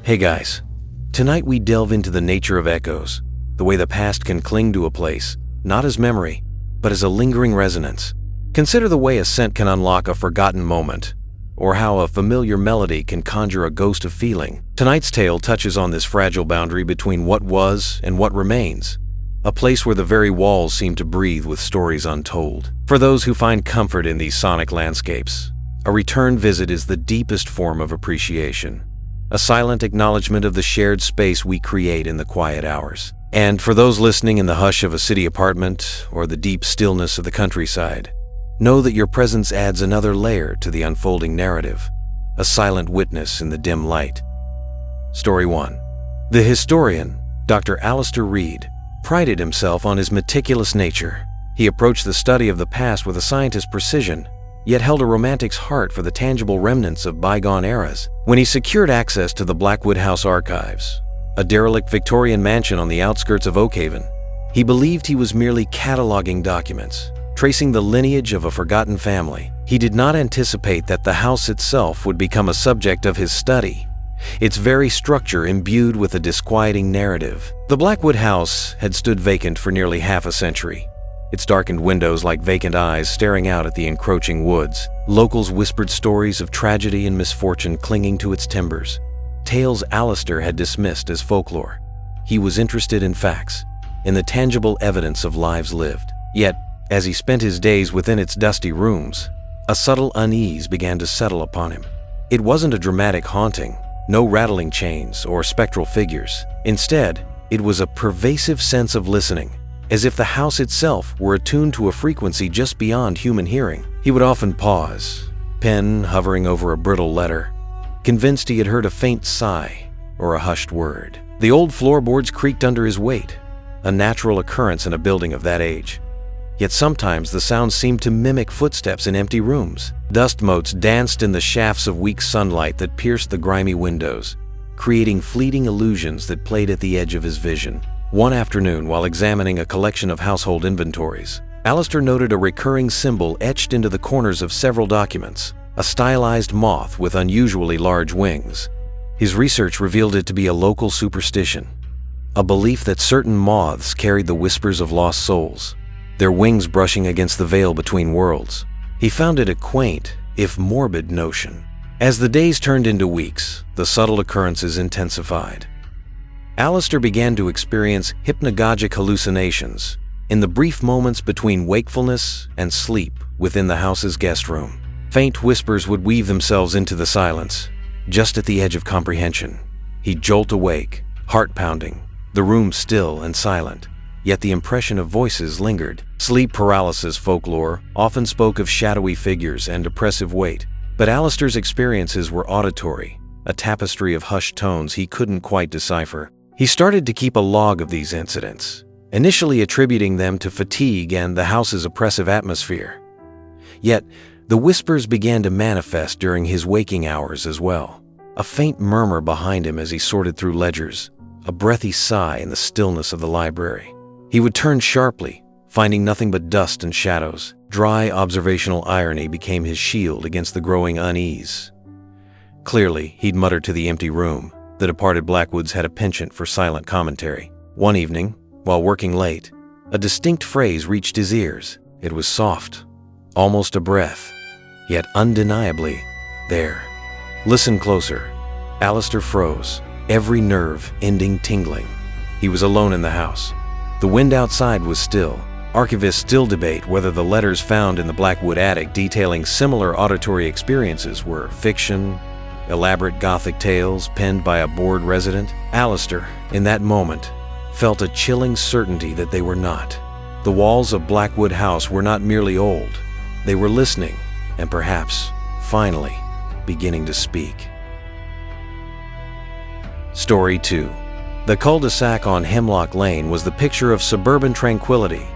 Hey guys, tonight we delve into the nature of echoes, the way the past can cling to a place, not as memory, but as a lingering resonance. Consider the way a scent can unlock a forgotten moment, or how a familiar melody can conjure a ghost of feeling. Tonight's tale touches on this fragile boundary between what was and what remains, a place where the very walls seem to breathe with stories untold. For those who find comfort in these sonic landscapes, a return visit is the deepest form of appreciation, a silent acknowledgement of the shared space we create in the quiet hours. And for those listening in the hush of a city apartment or the deep stillness of the countryside, know that your presence adds another layer to the unfolding narrative, a silent witness in the dim light. Story 1. The historian, Dr. Alistair Reid, prided himself on his meticulous nature. He approached the study of the past with a scientist's precision, yet held a romantic's heart for the tangible remnants of bygone eras. When he secured access to the Blackwood House archives, a derelict Victorian mansion on the outskirts of Oakhaven, he believed he was merely cataloging documents, tracing the lineage of a forgotten family. He did not anticipate that the house itself would become a subject of his study, its very structure imbued with a disquieting narrative. The Blackwood House had stood vacant for nearly half a century, its darkened windows like vacant eyes staring out at the encroaching woods. Locals whispered stories of tragedy and misfortune clinging to its timbers, tales Alistair had dismissed as folklore. He was interested in facts, in the tangible evidence of lives lived. Yet, as he spent his days within its dusty rooms, a subtle unease began to settle upon him. It wasn't a dramatic haunting, no rattling chains or spectral figures. Instead, it was a pervasive sense of listening, as if the house itself were attuned to a frequency just beyond human hearing. He would often pause, pen hovering over a brittle letter, convinced he had heard a faint sigh or a hushed word. The old floorboards creaked under his weight, a natural occurrence in a building of that age. Yet sometimes the sound seemed to mimic footsteps in empty rooms. Dust motes danced in the shafts of weak sunlight that pierced the grimy windows, creating fleeting illusions that played at the edge of his vision. One afternoon, while examining a collection of household inventories, Alistair noted a recurring symbol etched into the corners of several documents, a stylized moth with unusually large wings. His research revealed it to be a local superstition, a belief that certain moths carried the whispers of lost souls, their wings brushing against the veil between worlds. He found it a quaint, if morbid, notion. As the days turned into weeks, the subtle occurrences intensified. Alistair began to experience hypnagogic hallucinations in the brief moments between wakefulness and sleep within the house's guest room. Faint whispers would weave themselves into the silence, just at the edge of comprehension. He'd jolt awake, heart pounding, the room still and silent. Yet the impression of voices lingered. Sleep paralysis folklore often spoke of shadowy figures and oppressive weight, but Alistair's experiences were auditory, a tapestry of hushed tones he couldn't quite decipher. He started to keep a log of these incidents, initially attributing them to fatigue and the house's oppressive atmosphere. Yet, the whispers began to manifest during his waking hours as well. A faint murmur behind him as he sorted through ledgers, a breathy sigh in the stillness of the library. He would turn sharply, finding nothing but dust and shadows. Dry observational irony became his shield against the growing unease. Clearly, he'd muttered to the empty room. The departed Blackwoods had a penchant for silent commentary. One evening, while working late, a distinct phrase reached his ears. It was soft, almost a breath, yet undeniably there. Listen closer. Alistair froze, every nerve ending tingling. He was alone in the house. The wind outside was still. Archivists still debate whether the letters found in the Blackwood attic detailing similar auditory experiences were fiction, elaborate Gothic tales penned by a bored resident. Alistair, in that moment, felt a chilling certainty that they were not. The walls of Blackwood House were not merely old. They were listening, and perhaps, finally, beginning to speak. Story 2. The cul-de-sac on Hemlock Lane was the picture of suburban tranquility.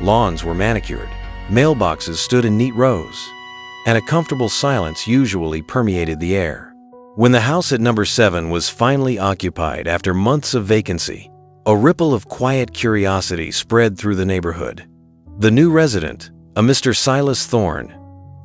Lawns were manicured, mailboxes stood in neat rows, and a comfortable silence usually permeated the air. When the house at number 7 was finally occupied after months of vacancy, a ripple of quiet curiosity spread through the neighborhood. The new resident, a Mr. Silas Thorne,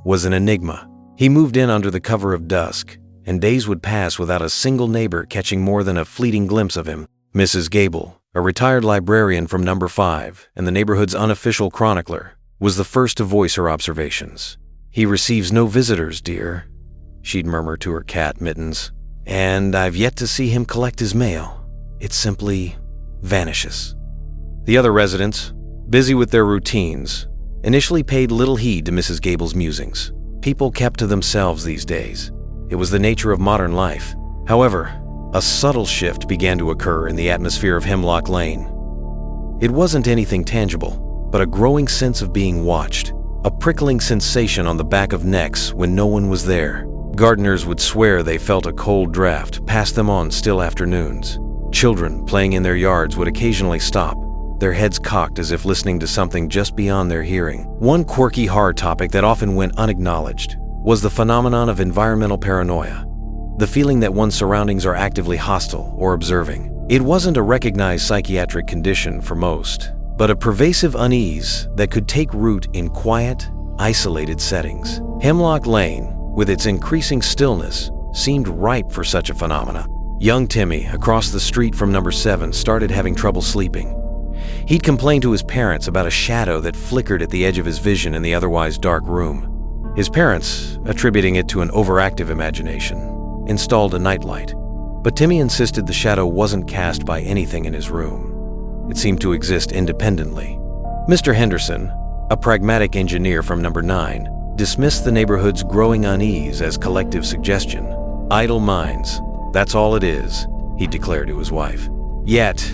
was an enigma. He moved in under the cover of dusk, and days would pass without a single neighbor catching more than a fleeting glimpse of him. Mrs. Gable, a retired librarian from number 5 and the neighborhood's unofficial chronicler, was the first to voice her observations. "He receives no visitors, dear," she'd murmur to her cat, Mittens. "And I've yet to see him collect his mail. It simply vanishes." The other residents, busy with their routines, initially paid little heed to Mrs. Gable's musings. People kept to themselves these days. It was the nature of modern life. However, a subtle shift began to occur in the atmosphere of Hemlock Lane. It wasn't anything tangible, but a growing sense of being watched, a prickling sensation on the back of necks when no one was there. Gardeners would swear they felt a cold draft pass them on still afternoons. Children playing in their yards would occasionally stop, their heads cocked as if listening to something just beyond their hearing. One quirky horror topic that often went unacknowledged was the phenomenon of environmental paranoia, the feeling that one's surroundings are actively hostile or observing. It wasn't a recognized psychiatric condition for most, but a pervasive unease that could take root in quiet, isolated settings. Hemlock Lane, with its increasing stillness, seemed ripe for such a phenomena. Young Timmy, across the street from number 7, started having trouble sleeping. He'd complained to his parents about a shadow that flickered at the edge of his vision in the otherwise dark room. His parents, attributing it to an overactive imagination, installed a nightlight. But Timmy insisted the shadow wasn't cast by anything in his room. It seemed to exist independently. Mr. Henderson, a pragmatic engineer from number 9, dismissed the neighborhood's growing unease as collective suggestion. "Idle minds, that's all it is," he declared to his wife. Yet,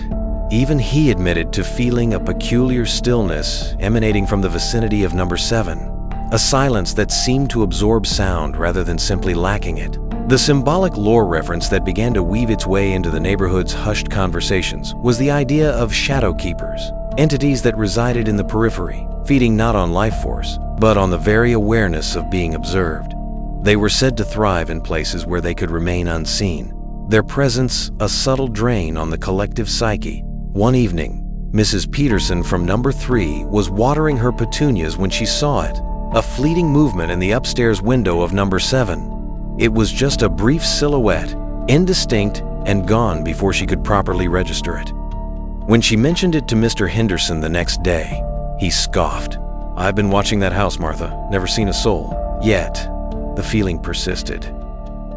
even he admitted to feeling a peculiar stillness emanating from the vicinity of number 7, a silence that seemed to absorb sound rather than simply lacking it. The symbolic lore reference that began to weave its way into the neighborhood's hushed conversations was the idea of shadow keepers, entities that resided in the periphery, feeding not on life force, but on the very awareness of being observed. They were said to thrive in places where they could remain unseen, their presence a subtle drain on the collective psyche. One evening, Mrs. Peterson from number 3 was watering her petunias when she saw it, a fleeting movement in the upstairs window of number 7. It was just a brief silhouette, indistinct and gone before she could properly register it. When she mentioned it to Mr. Henderson the next day, he scoffed. "I've been watching that house, Martha, never seen a soul." Yet, the feeling persisted.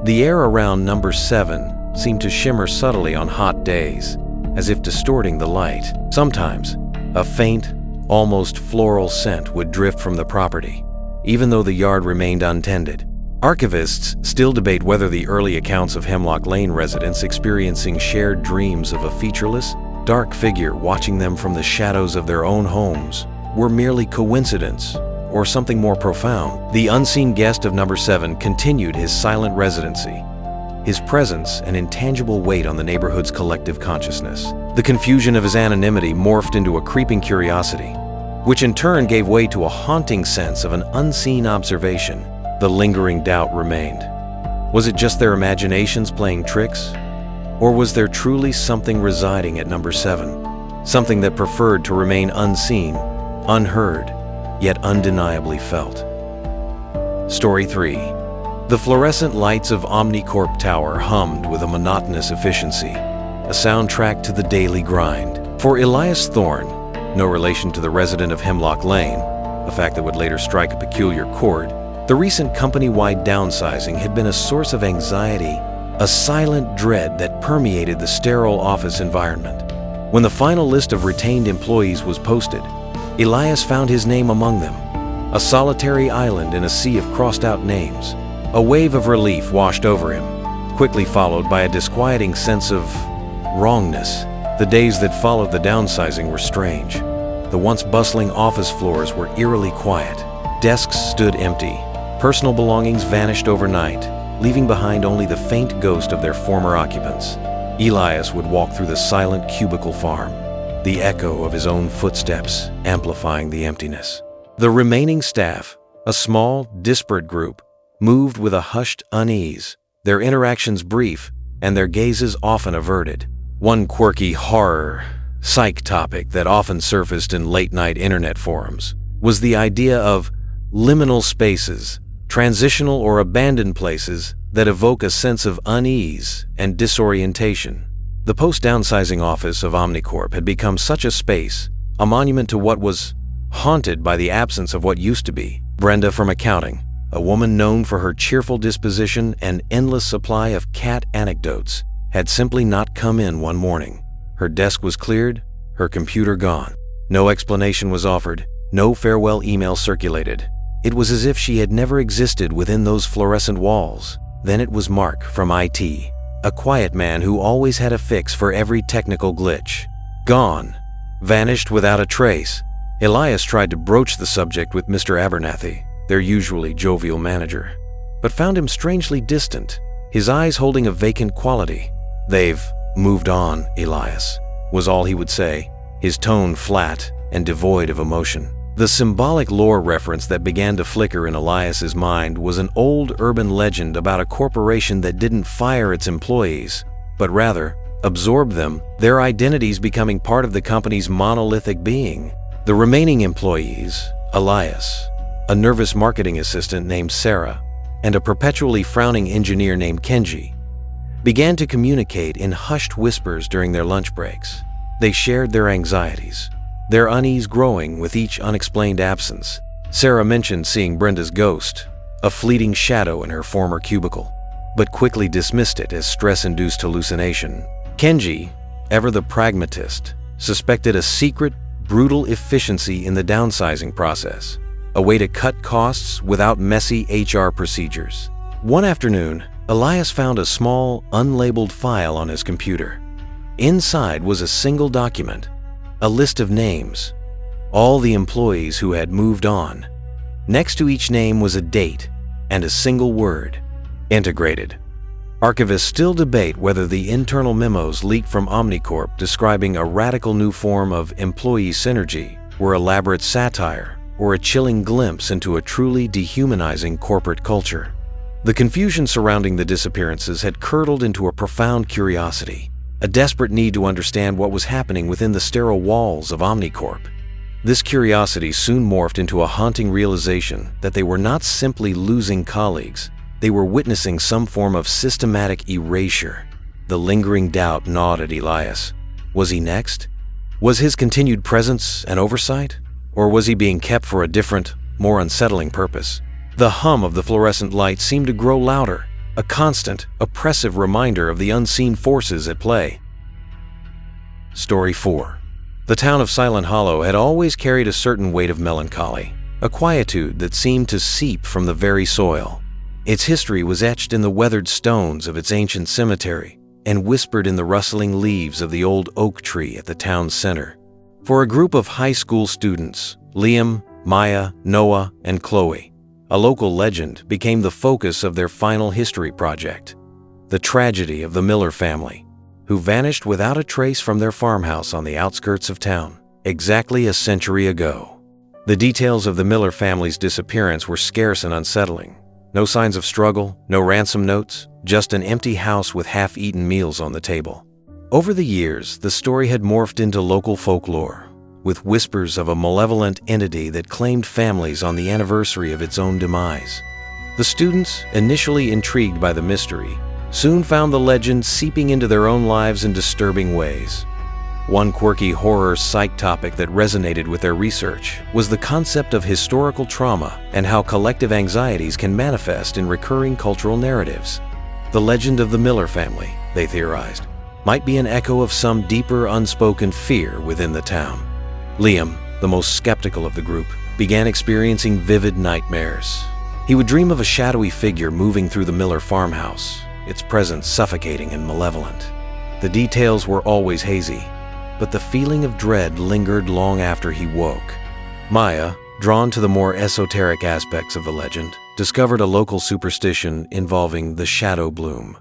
The air around number 7 seemed to shimmer subtly on hot days, as if distorting the light. Sometimes, a faint, almost floral scent would drift from the property, even though the yard remained untended. Archivists still debate whether the early accounts of Hemlock Lane residents experiencing shared dreams of a featureless, dark figure watching them from the shadows of their own homes were merely coincidence or something more profound. The unseen guest of number 7 continued his silent residency, his presence an intangible weight on the neighborhood's collective consciousness. The confusion of his anonymity morphed into a creeping curiosity, which in turn gave way to a haunting sense of an unseen observation. The lingering doubt remained. Was it just their imaginations playing tricks? Or was there truly something residing at number 7? Something that preferred to remain unseen, unheard, yet undeniably felt. Story 3. The fluorescent lights of Omnicorp Tower hummed with a monotonous efficiency, a soundtrack to the daily grind. For Elias Thorne, no relation to the resident of Hemlock Lane, a fact that would later strike a peculiar chord, the recent company-wide downsizing had been a source of anxiety, a silent dread that permeated the sterile office environment. When the final list of retained employees was posted, Elias found his name among them, a solitary island in a sea of crossed-out names. A wave of relief washed over him, quickly followed by a disquieting sense of wrongness. The days that followed the downsizing were strange. The once bustling office floors were eerily quiet. Desks stood empty. Personal belongings vanished overnight, leaving behind only the faint ghost of their former occupants. Elias would walk through the silent cubicle farm, the echo of his own footsteps amplifying the emptiness. The remaining staff, a small, disparate group, moved with a hushed unease, their interactions brief and their gazes often averted. One quirky horror, psych topic that often surfaced in late-night internet forums was the idea of liminal spaces, transitional or abandoned places that evoke a sense of unease and disorientation. The post-downsizing office of Omnicorp had become such a space, a monument to what was haunted by the absence of what used to be. Brenda from accounting, a woman known for her cheerful disposition and endless supply of cat anecdotes, had simply not come in one morning. Her desk was cleared, her computer gone. No explanation was offered, no farewell email circulated. It was as if she had never existed within those fluorescent walls. Then it was Mark from IT, a quiet man who always had a fix for every technical glitch. Gone. Vanished without a trace. Elias tried to broach the subject with Mr. Abernathy, their usually jovial manager, but found him strangely distant, his eyes holding a vacant quality. "They've moved on, Elias," was all he would say, his tone flat and devoid of emotion. The symbolic lore reference that began to flicker in Elias's mind was an old urban legend about a corporation that didn't fire its employees, but rather absorbed them, their identities becoming part of the company's monolithic being. The remaining employees, Elias, a nervous marketing assistant named Sarah, and a perpetually frowning engineer named Kenji, began to communicate in hushed whispers during their lunch breaks. They shared their anxieties, their unease growing with each unexplained absence. Sarah mentioned seeing Brenda's ghost, a fleeting shadow in her former cubicle, but quickly dismissed it as stress-induced hallucination. Kenji, ever the pragmatist, suspected a secret, brutal efficiency in the downsizing process, a way to cut costs without messy HR procedures. One afternoon, Elias found a small, unlabeled file on his computer. Inside was a single document, a list of names, all the employees who had moved on. Next to each name was a date and a single word: integrated. Archivists still debate whether the internal memos leaked from Omnicorp describing a radical new form of employee synergy were elaborate satire or a chilling glimpse into a truly dehumanizing corporate culture. The confusion surrounding the disappearances had curdled into a profound curiosity, a desperate need to understand what was happening within the sterile walls of Omnicorp. This curiosity soon morphed into a haunting realization that they were not simply losing colleagues, they were witnessing some form of systematic erasure. The lingering doubt gnawed at Elias. Was he next? Was his continued presence an oversight? Or was he being kept for a different, more unsettling purpose? The hum of the fluorescent light seemed to grow louder, a constant, oppressive reminder of the unseen forces at play. Story 4. The town of Silent Hollow had always carried a certain weight of melancholy, a quietude that seemed to seep from the very soil. Its history was etched in the weathered stones of its ancient cemetery and whispered in the rustling leaves of the old oak tree at the town's center. For a group of high school students, Liam, Maya, Noah, and Chloe, a local legend became the focus of their final history project: the tragedy of the Miller family, who vanished without a trace from their farmhouse on the outskirts of town, exactly a century ago. The details of the Miller family's disappearance were scarce and unsettling. No signs of struggle, no ransom notes, just an empty house with half-eaten meals on the table. Over the years, the story had morphed into local folklore, with whispers of a malevolent entity that claimed families on the anniversary of its own demise. The students, initially intrigued by the mystery, soon found the legend seeping into their own lives in disturbing ways. One quirky horror psych topic that resonated with their research was the concept of historical trauma and how collective anxieties can manifest in recurring cultural narratives. The legend of the Miller family, they theorized, might be an echo of some deeper unspoken fear within the town. Liam, the most skeptical of the group, began experiencing vivid nightmares. He would dream of a shadowy figure moving through the Miller farmhouse, its presence suffocating and malevolent. The details were always hazy, but the feeling of dread lingered long after he woke. Maya, drawn to the more esoteric aspects of the legend, discovered a local superstition involving the shadow bloom,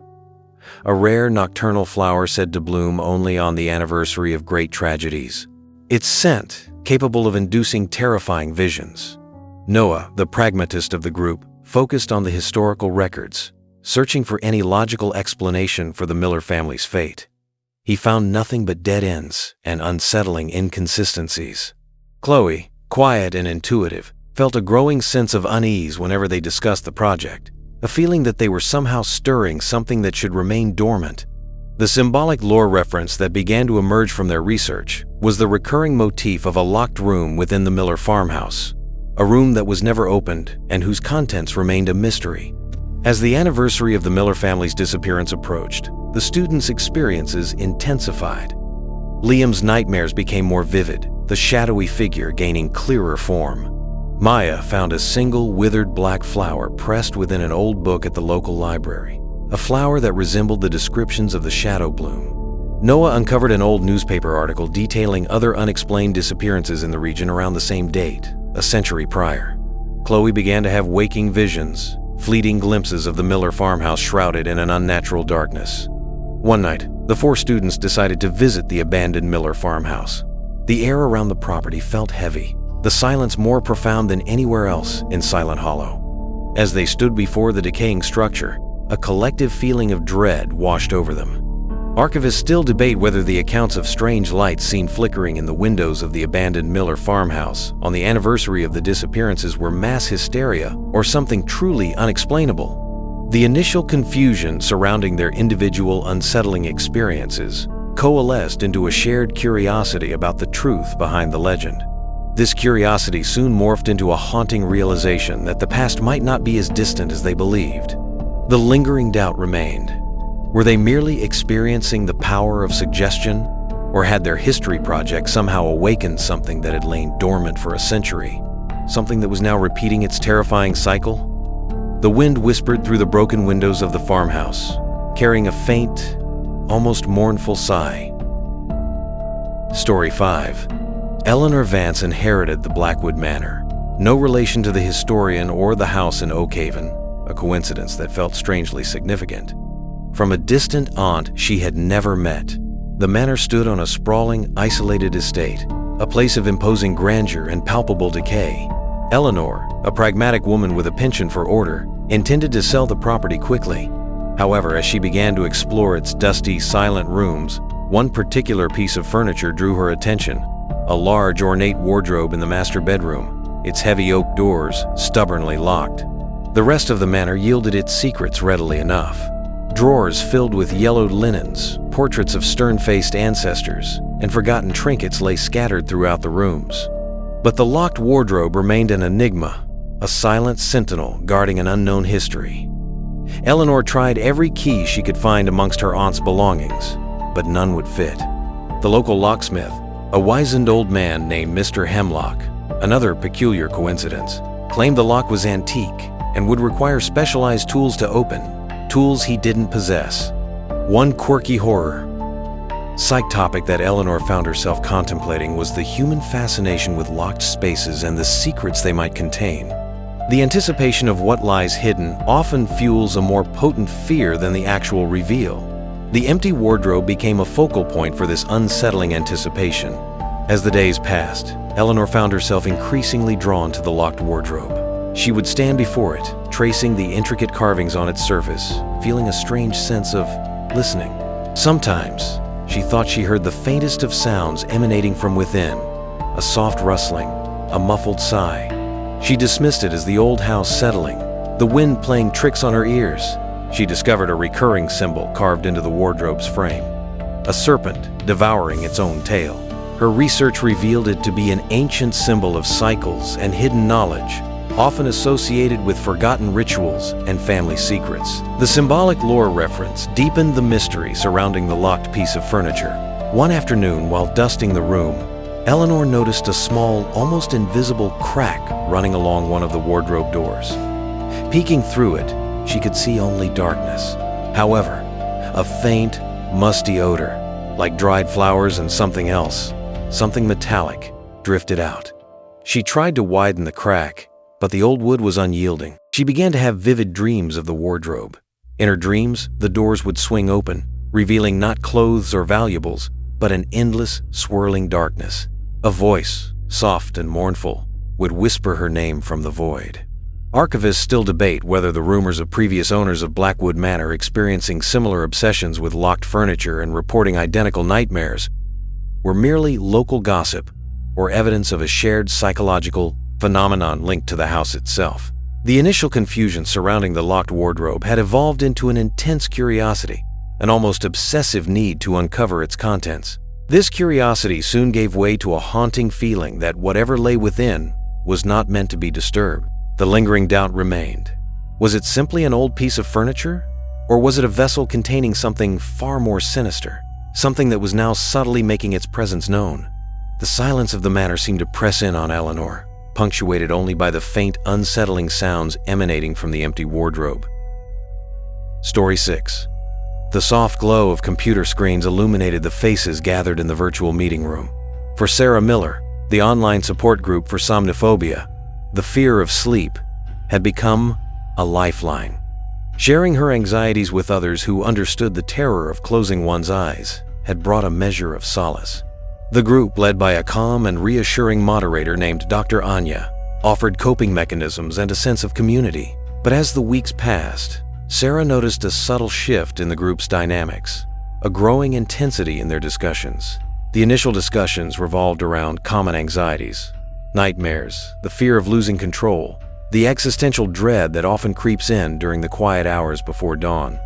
a rare nocturnal flower said to bloom only on the anniversary of great tragedies. Its scent, capable of inducing terrifying visions. Noah, the pragmatist of the group, focused on the historical records, searching for any logical explanation for the Miller family's fate. He found nothing but dead ends and unsettling inconsistencies. Chloe, quiet and intuitive, felt a growing sense of unease whenever they discussed the project, a feeling that they were somehow stirring something that should remain dormant. The symbolic lore reference that began to emerge from their research was the recurring motif of a locked room within the Miller farmhouse, a room that was never opened and whose contents remained a mystery. As the anniversary of the Miller family's disappearance approached, the students' experiences intensified. Liam's nightmares became more vivid, the shadowy figure gaining clearer form. Maya found a single withered black flower pressed within an old book at the local library, a flower that resembled the descriptions of the shadow bloom. Noah uncovered an old newspaper article detailing other unexplained disappearances in the region around the same date, a century prior. Chloe began to have waking visions, fleeting glimpses of the Miller farmhouse shrouded in an unnatural darkness. One night, the four students decided to visit the abandoned Miller farmhouse. The air around the property felt heavy, the silence more profound than anywhere else in Silent Hollow. As they stood before the decaying structure, a collective feeling of dread washed over them. Archivists still debate whether the accounts of strange lights seen flickering in the windows of the abandoned Miller farmhouse on the anniversary of the disappearances were mass hysteria or something truly unexplainable. The initial confusion surrounding their individual unsettling experiences coalesced into a shared curiosity about the truth behind the legend. This curiosity soon morphed into a haunting realization that the past might not be as distant as they believed. The lingering doubt remained. Were they merely experiencing the power of suggestion, or had their history project somehow awakened something that had lain dormant for a century, something that was now repeating its terrifying cycle? The wind whispered through the broken windows of the farmhouse, carrying a faint, almost mournful sigh. Story 5. Eleanor Vance inherited the Blackwood Manor. No relation to the historian or the house in Oakhaven, a coincidence that felt strangely significant. From a distant aunt she had never met, the manor stood on a sprawling, isolated estate, a place of imposing grandeur and palpable decay. Eleanor, a pragmatic woman with a penchant for order, intended to sell the property quickly. However, as she began to explore its dusty, silent rooms, one particular piece of furniture drew her attention: a large, ornate wardrobe in the master bedroom, its heavy oak doors stubbornly locked. The rest of the manor yielded its secrets readily enough. Drawers filled with yellowed linens, portraits of stern-faced ancestors, and forgotten trinkets lay scattered throughout the rooms. But the locked wardrobe remained an enigma, a silent sentinel guarding an unknown history. Eleanor tried every key she could find amongst her aunt's belongings, but none would fit. The local locksmith, a wizened old man named Mr. Hemlock, another peculiar coincidence, claimed the lock was antique and would require specialized tools to open, tools he didn't possess. One quirky horror. Psych topic that Eleanor found herself contemplating was the human fascination with locked spaces and the secrets they might contain. The anticipation of what lies hidden often fuels a more potent fear than the actual reveal. The empty wardrobe became a focal point for this unsettling anticipation. As the days passed, Eleanor found herself increasingly drawn to the locked wardrobe. She would stand before it, tracing the intricate carvings on its surface, feeling a strange sense of listening. Sometimes, she thought she heard the faintest of sounds emanating from within, a soft rustling, a muffled sigh. She dismissed it as the old house settling, the wind playing tricks on her ears. She discovered a recurring symbol carved into the wardrobe's frame, a serpent devouring its own tail. Her research revealed it to be an ancient symbol of cycles and hidden knowledge, often associated with forgotten rituals and family secrets. The symbolic lore reference deepened the mystery surrounding the locked piece of furniture. One afternoon, while dusting the room, Eleanor noticed a small, almost invisible crack running along one of the wardrobe doors. Peeking through it, she could see only darkness. However, a faint, musty odor, like dried flowers and something else, something metallic, drifted out. She tried to widen the crack, but the old wood was unyielding. She began to have vivid dreams of the wardrobe. In her dreams, the doors would swing open, revealing not clothes or valuables, but an endless, swirling darkness. A voice, soft and mournful, would whisper her name from the void. Archivists still debate whether the rumors of previous owners of Blackwood Manor experiencing similar obsessions with locked furniture and reporting identical nightmares were merely local gossip or evidence of a shared psychological phenomenon linked to the house itself. The initial confusion surrounding the locked wardrobe had evolved into an intense curiosity, an almost obsessive need to uncover its contents. This curiosity soon gave way to a haunting feeling that whatever lay within was not meant to be disturbed. The lingering doubt remained. Was it simply an old piece of furniture? Or was it a vessel containing something far more sinister? Something that was now subtly making its presence known? The silence of the matter seemed to press in on Eleanor, punctuated only by the faint, unsettling sounds emanating from the empty wardrobe. Story 6. The soft glow of computer screens illuminated the faces gathered in the virtual meeting room. For Sarah Miller, the online support group for somnophobia, the fear of sleep had become a lifeline. Sharing her anxieties with others who understood the terror of closing one's eyes had brought a measure of solace. The group, led by a calm and reassuring moderator named Dr. Anya, offered coping mechanisms and a sense of community. But as the weeks passed, Sarah noticed a subtle shift in the group's dynamics, a growing intensity in their discussions. The initial discussions revolved around common anxieties, nightmares, the fear of losing control, the existential dread that often creeps in during the quiet hours before dawn.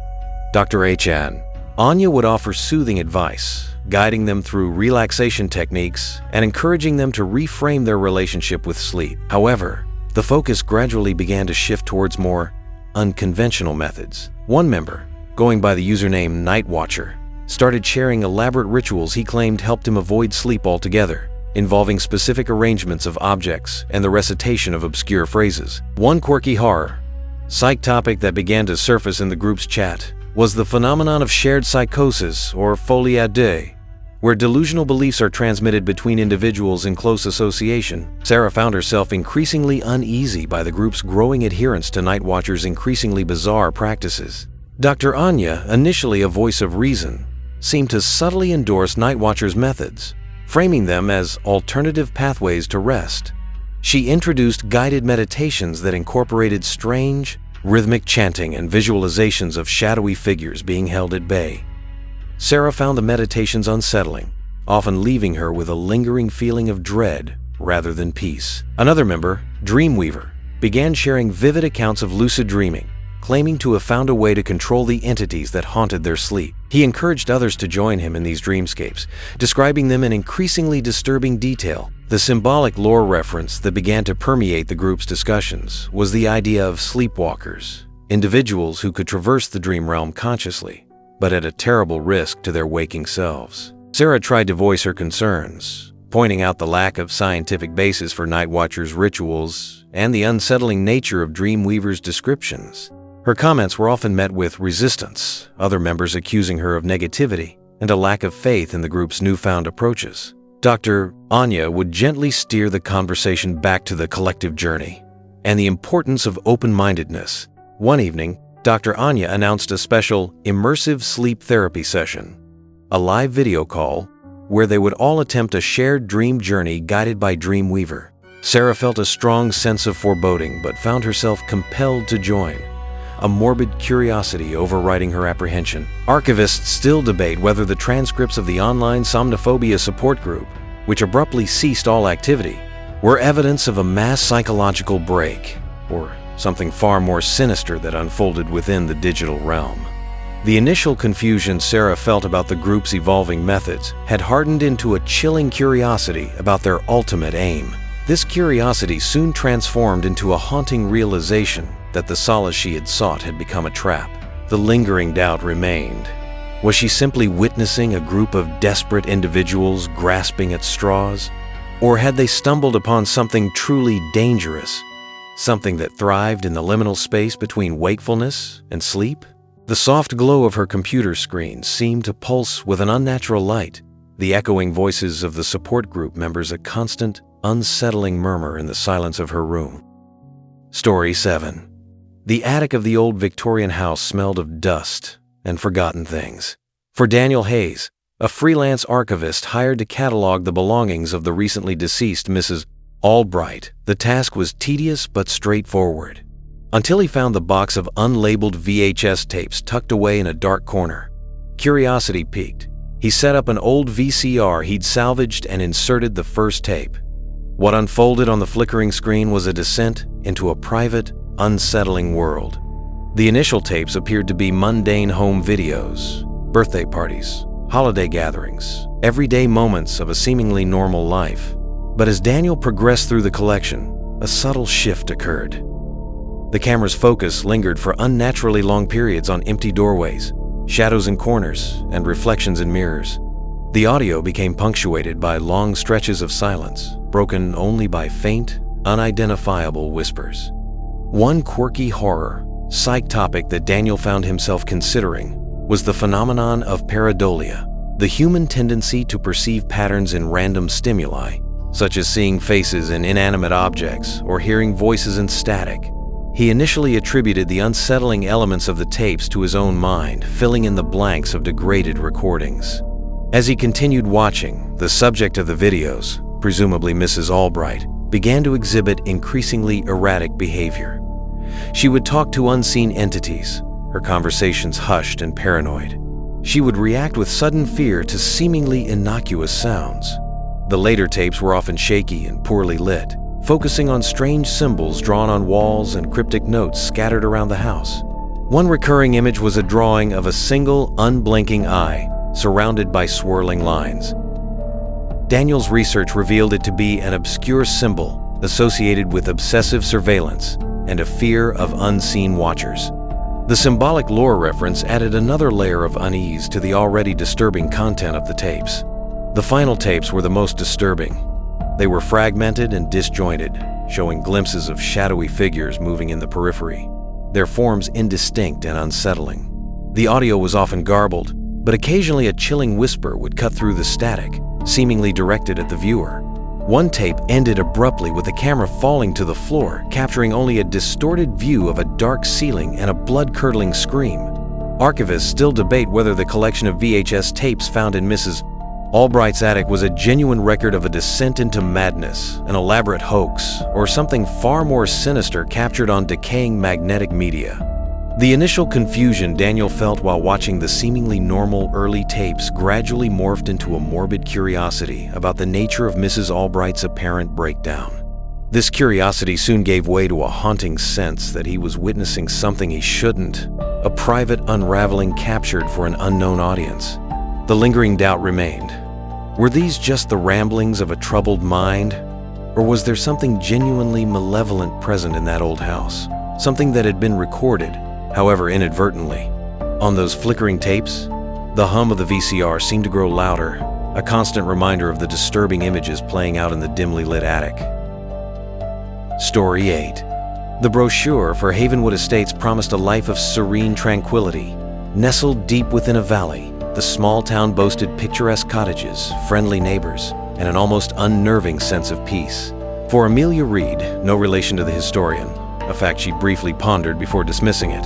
Dr. Achan, Anya would offer soothing advice, guiding them through relaxation techniques and encouraging them to reframe their relationship with sleep. However, the focus gradually began to shift towards more unconventional methods. One member, going by the username Night Watcher, started sharing elaborate rituals he claimed helped him avoid sleep altogether, involving specific arrangements of objects and the recitation of obscure phrases. One quirky horror, psych topic that began to surface in the group's chat was the phenomenon of shared psychosis, or folie à deux, where delusional beliefs are transmitted between individuals in close association. Sarah found herself increasingly uneasy by the group's growing adherence to Night Watcher's increasingly bizarre practices. Dr. Anya, initially a voice of reason, seemed to subtly endorse Night Watcher's methods, framing them as alternative pathways to rest. She introduced guided meditations that incorporated strange, rhythmic chanting and visualizations of shadowy figures being held at bay. Sarah found the meditations unsettling, often leaving her with a lingering feeling of dread rather than peace. Another member, Dreamweaver, began sharing vivid accounts of lucid dreaming, claiming to have found a way to control the entities that haunted their sleep. He encouraged others to join him in these dreamscapes, describing them in increasingly disturbing detail. The symbolic lore reference that began to permeate the group's discussions was the idea of sleepwalkers, individuals who could traverse the dream realm consciously, but at a terrible risk to their waking selves. Sarah tried to voice her concerns, pointing out the lack of scientific basis for Night Watcher's rituals and the unsettling nature of Dreamweaver's descriptions. Her comments were often met with resistance, other members accusing her of negativity and a lack of faith in the group's newfound approaches. Dr. Anya would gently steer the conversation back to the collective journey and the importance of open-mindedness. One evening, Dr. Anya announced a special immersive sleep therapy session, a live video call where they would all attempt a shared dream journey guided by Dreamweaver. Sarah felt a strong sense of foreboding but found herself compelled to join, a morbid curiosity overriding her apprehension. Archivists still debate whether the transcripts of the online somnophobia support group, which abruptly ceased all activity, were evidence of a mass psychological break, or something far more sinister that unfolded within the digital realm. The initial confusion Sarah felt about the group's evolving methods had hardened into a chilling curiosity about their ultimate aim. This curiosity soon transformed into a haunting realization that the solace she had sought had become a trap. The lingering doubt remained. Was she simply witnessing a group of desperate individuals grasping at straws? Or had they stumbled upon something truly dangerous? Something that thrived in the liminal space between wakefulness and sleep? The soft glow of her computer screen seemed to pulse with an unnatural light, the echoing voices of the support group members a constant, unsettling murmur in the silence of her room. Story 7. The attic of the old Victorian house smelled of dust and forgotten things. For Daniel Hayes, a freelance archivist hired to catalog the belongings of the recently deceased Mrs. Albright, the task was tedious but straightforward, until he found the box of unlabeled VHS tapes tucked away in a dark corner. Curiosity piqued. He set up an old VCR he'd salvaged and inserted the first tape. What unfolded on the flickering screen was a descent into a private, unsettling world. The initial tapes appeared to be mundane home videos, birthday parties, holiday gatherings, everyday moments of a seemingly normal life. But as Daniel progressed through the collection, a subtle shift occurred. The camera's focus lingered for unnaturally long periods on empty doorways, shadows in corners, and reflections in mirrors. The audio became punctuated by long stretches of silence, broken only by faint, unidentifiable whispers. One quirky horror, psych topic that Daniel found himself considering was the phenomenon of pareidolia, the human tendency to perceive patterns in random stimuli, such as seeing faces in inanimate objects or hearing voices in static. He initially attributed the unsettling elements of the tapes to his own mind, filling in the blanks of degraded recordings. As he continued watching, the subject of the videos, presumably Mrs. Albright, began to exhibit increasingly erratic behavior. She would talk to unseen entities, her conversations hushed and paranoid. She would react with sudden fear to seemingly innocuous sounds. The later tapes were often shaky and poorly lit, focusing on strange symbols drawn on walls and cryptic notes scattered around the house. One recurring image was a drawing of a single, unblinking eye, surrounded by swirling lines. Daniel's research revealed it to be an obscure symbol associated with obsessive surveillance and a fear of unseen watchers. The symbolic lore reference added another layer of unease to the already disturbing content of the tapes. The final tapes were the most disturbing. They were fragmented and disjointed, showing glimpses of shadowy figures moving in the periphery, their forms indistinct and unsettling. The audio was often garbled, but occasionally a chilling whisper would cut through the static, seemingly directed at the viewer. One tape ended abruptly with the camera falling to the floor, capturing only a distorted view of a dark ceiling and a blood-curdling scream. Archivists still debate whether the collection of VHS tapes found in Mrs. Albright's attic was a genuine record of a descent into madness, an elaborate hoax, or something far more sinister captured on decaying magnetic media. The initial confusion Daniel felt while watching the seemingly normal early tapes gradually morphed into a morbid curiosity about the nature of Mrs. Albright's apparent breakdown. This curiosity soon gave way to a haunting sense that he was witnessing something he shouldn't, a private unraveling captured for an unknown audience. The lingering doubt remained. Were these just the ramblings of a troubled mind, or was there something genuinely malevolent present in that old house? Something that had been recorded, however inadvertently. On those flickering tapes, the hum of the VCR seemed to grow louder, a constant reminder of the disturbing images playing out in the dimly lit attic. Story 8. The brochure for Havenwood Estates promised a life of serene tranquility. Nestled deep within a valley, the small town boasted picturesque cottages, friendly neighbors, and an almost unnerving sense of peace. For Amelia Reed, no relation to the historian, a fact she briefly pondered before dismissing it,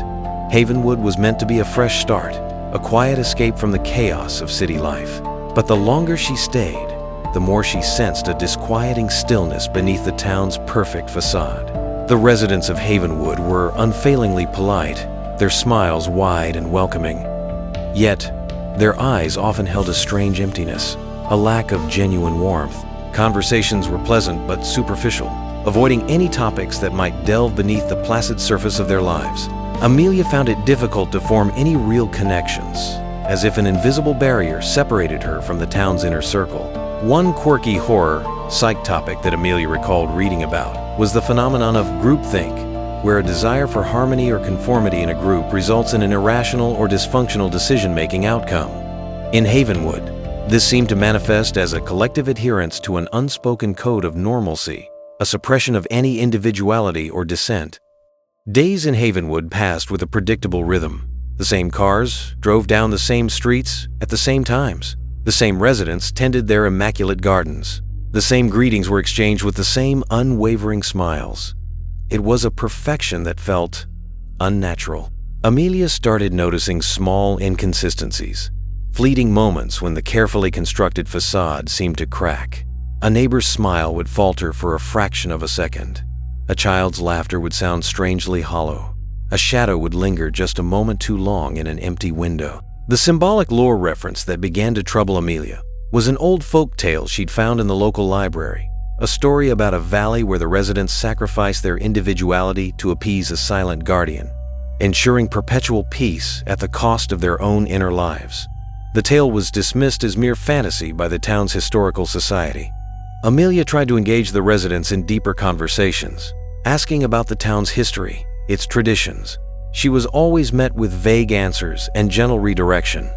Havenwood was meant to be a fresh start, a quiet escape from the chaos of city life. But the longer she stayed, the more she sensed a disquieting stillness beneath the town's perfect facade. The residents of Havenwood were unfailingly polite, their smiles wide and welcoming. Yet, their eyes often held a strange emptiness, a lack of genuine warmth. Conversations were pleasant but superficial, avoiding any topics that might delve beneath the placid surface of their lives. Amelia found it difficult to form any real connections, as if an invisible barrier separated her from the town's inner circle. One quirky horror, psych topic that Amelia recalled reading about was the phenomenon of groupthink, where a desire for harmony or conformity in a group results in an irrational or dysfunctional decision-making outcome. In Havenwood, this seemed to manifest as a collective adherence to an unspoken code of normalcy, a suppression of any individuality or dissent. Days in Havenwood passed with a predictable rhythm. The same cars drove down the same streets at the same times. The same residents tended their immaculate gardens. The same greetings were exchanged with the same unwavering smiles. It was a perfection that felt unnatural. Amelia started noticing small inconsistencies, fleeting moments when the carefully constructed facade seemed to crack. A neighbor's smile would falter for a fraction of a second. A child's laughter would sound strangely hollow. A shadow would linger just a moment too long in an empty window. The symbolic lore reference that began to trouble Amelia was an old folk tale she'd found in the local library. a story about a valley where the residents sacrifice their individuality to appease a silent guardian, ensuring perpetual peace at the cost of their own inner lives. The tale was dismissed as mere fantasy by the town's historical society. Amelia tried to engage the residents in deeper conversations, asking about the town's history, its traditions. She was always met with vague answers and gentle redirection.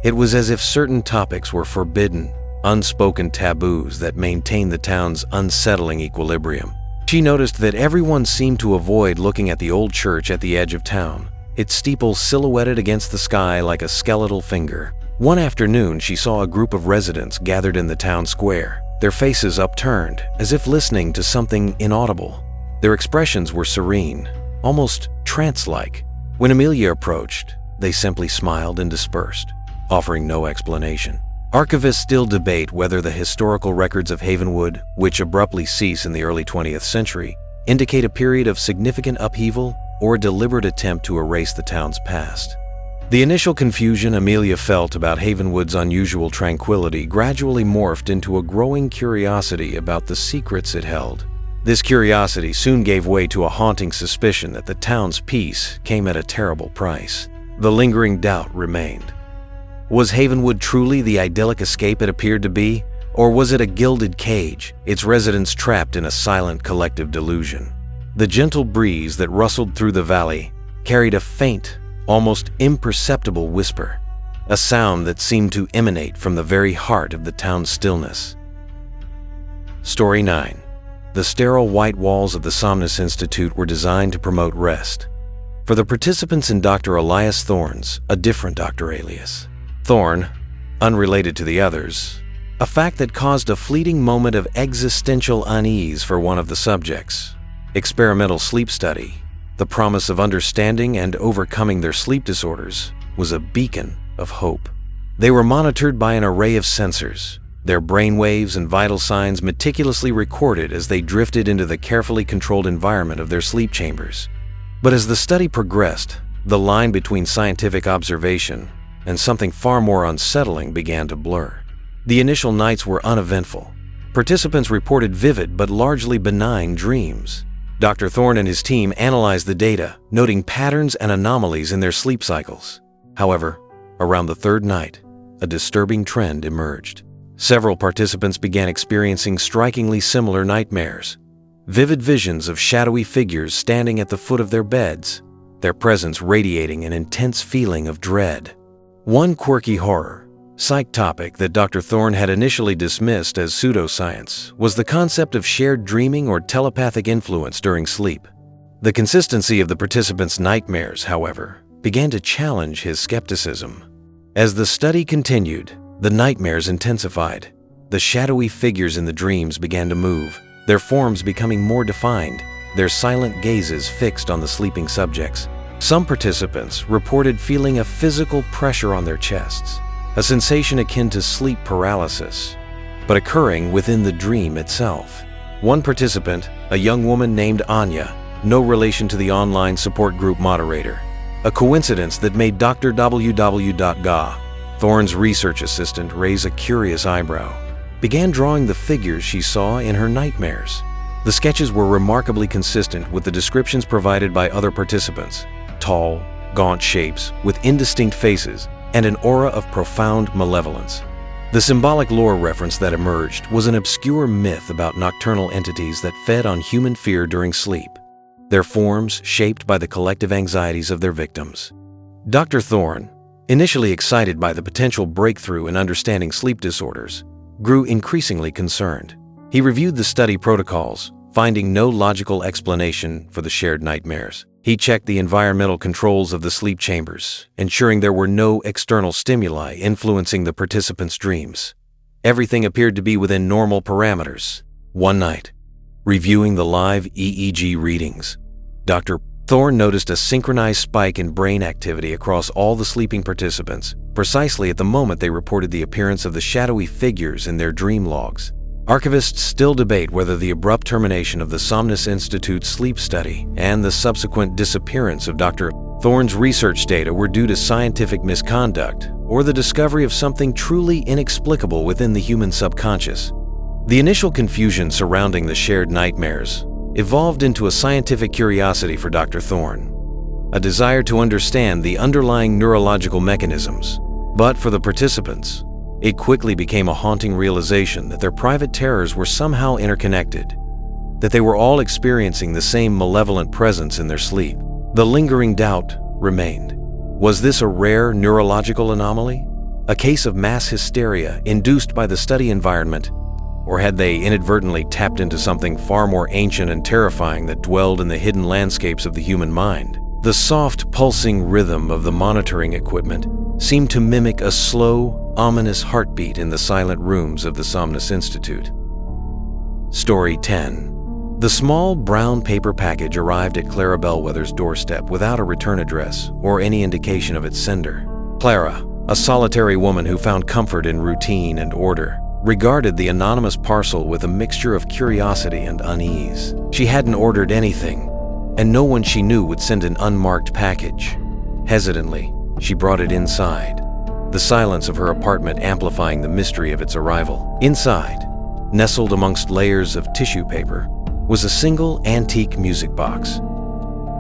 It was as if certain topics were forbidden, unspoken taboos that maintained the town's unsettling equilibrium. She noticed that everyone seemed to avoid looking at the old church at the edge of town, its steeple silhouetted against the sky like a skeletal finger. One afternoon, she saw a group of residents gathered in the town square, their faces upturned, as if listening to something inaudible. Their expressions were serene, almost trance-like. When Amelia approached, they simply smiled and dispersed, offering no explanation. Archivists still debate whether the historical records of Havenwood, which abruptly cease in the early 20th century, indicate a period of significant upheaval or a deliberate attempt to erase the town's past. The initial confusion Amelia felt about Havenwood's unusual tranquility gradually morphed into a growing curiosity about the secrets it held. This curiosity soon gave way to a haunting suspicion that the town's peace came at a terrible price. The lingering doubt remained. Was Havenwood truly the idyllic escape it appeared to be, or was it a gilded cage, its residents trapped in a silent collective delusion? The gentle breeze that rustled through the valley carried a faint, almost imperceptible whisper, a sound that seemed to emanate from the very heart of the town's stillness. Story 9. The sterile white walls of the Somnus Institute were designed to promote rest. For the participants in Dr. Elias Thorne's, a different Dr. alias. Thorne, unrelated to the others, a fact that caused a fleeting moment of existential unease for one of the subjects. Experimental sleep study, the promise of understanding and overcoming their sleep disorders, was a beacon of hope. They were monitored by an array of sensors, their brainwaves and vital signs meticulously recorded as they drifted into the carefully controlled environment of their sleep chambers. But as the study progressed, the line between scientific observation and something far more unsettling began to blur. The initial nights were uneventful. Participants reported vivid but largely benign dreams. Dr. Thorne and his team analyzed the data, noting patterns and anomalies in their sleep cycles. However, around the third night, a disturbing trend emerged. Several participants began experiencing strikingly similar nightmares. Vivid visions of shadowy figures standing at the foot of their beds, their presence radiating an intense feeling of dread. One quirky horror, psych topic that Dr. Thorne had initially dismissed as pseudoscience was the concept of shared dreaming or telepathic influence during sleep. The consistency of the participants' nightmares, however, began to challenge his skepticism. As the study continued, the nightmares intensified. The shadowy figures in the dreams began to move, their forms becoming more defined, their silent gazes fixed on the sleeping subjects. Some participants reported feeling a physical pressure on their chests, a sensation akin to sleep paralysis, but occurring within the dream itself. One participant, a young woman named Anya, no relation to the online support group moderator, a coincidence that made Dr. www.ga, Thorne's research assistant, raise a curious eyebrow, began drawing the figures she saw in her nightmares. The sketches were remarkably consistent with the descriptions provided by other participants: tall, gaunt shapes with indistinct faces and an aura of profound malevolence. The symbolic lore reference that emerged was an obscure myth about nocturnal entities that fed on human fear during sleep, their forms shaped by the collective anxieties of their victims. Dr. Thorne, initially excited by the potential breakthrough in understanding sleep disorders, grew increasingly concerned. He reviewed the study protocols, finding no logical explanation for the shared nightmares. He checked the environmental controls of the sleep chambers, ensuring there were no external stimuli influencing the participants' dreams. Everything appeared to be within normal parameters. One night, reviewing the live EEG readings, Dr. Thorne noticed a synchronized spike in brain activity across all the sleeping participants, precisely at the moment they reported the appearance of the shadowy figures in their dream logs. Archivists still debate whether the abrupt termination of the Somnus Institute's sleep study and the subsequent disappearance of Dr. Thorne's research data were due to scientific misconduct or the discovery of something truly inexplicable within the human subconscious. The initial confusion surrounding the shared nightmares evolved into a scientific curiosity for Dr. Thorne, a desire to understand the underlying neurological mechanisms. But for the participants, it quickly became a haunting realization that their private terrors were somehow interconnected, that they were all experiencing the same malevolent presence in their sleep. The lingering doubt remained. Was this a rare neurological anomaly? A case of mass hysteria induced by the study environment? Or had they inadvertently tapped into something far more ancient and terrifying that dwelled in the hidden landscapes of the human mind? The soft, pulsing rhythm of the monitoring equipment seemed to mimic a slow, ominous heartbeat in the silent rooms of the Somnus Institute. Story 10. The small brown paper package arrived at Clara Bellwether's doorstep without a return address or any indication of its sender. Clara, a solitary woman who found comfort in routine and order, regarded the anonymous parcel with a mixture of curiosity and unease. She hadn't ordered anything, and no one she knew would send an unmarked package. Hesitantly, she brought it inside, the silence of her apartment amplifying the mystery of its arrival. Inside, nestled amongst layers of tissue paper, was a single antique music box.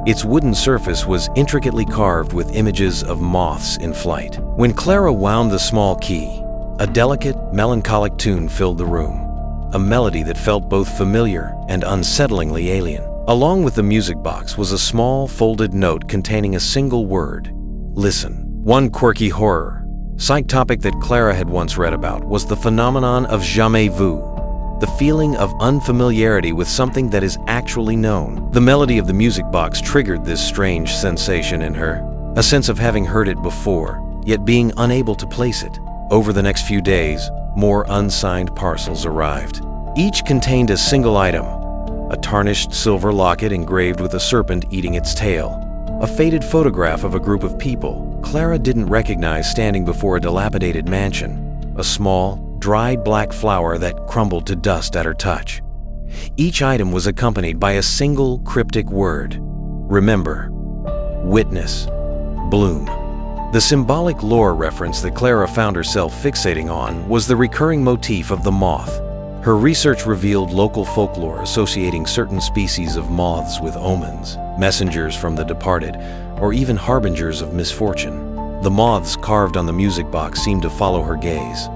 Its wooden surface was intricately carved with images of moths in flight. When Clara wound the small key, a delicate, melancholic tune filled the room, a melody that felt both familiar and unsettlingly alien. Along with the music box was a small, folded note containing a single word: listen. One quirky horror, psych topic that Clara had once read about, was the phenomenon of jamais vu, the feeling of unfamiliarity with something that is actually known. The melody of the music box triggered this strange sensation in her, a sense of having heard it before, yet being unable to place it. Over the next few days, more unsigned parcels arrived. Each contained a single item: a tarnished silver locket engraved with a serpent eating its tail, a faded photograph of a group of people Clara didn't recognize standing before a dilapidated mansion, a small, dried black flower that crumbled to dust at her touch. Each item was accompanied by a single cryptic word: remember, witness, bloom. The symbolic lore reference that Clara found herself fixating on was the recurring motif of the moth. Her research revealed local folklore associating certain species of moths with omens, messengers from the departed, or even harbingers of misfortune. The moths carved on the music box seemed to follow her gaze.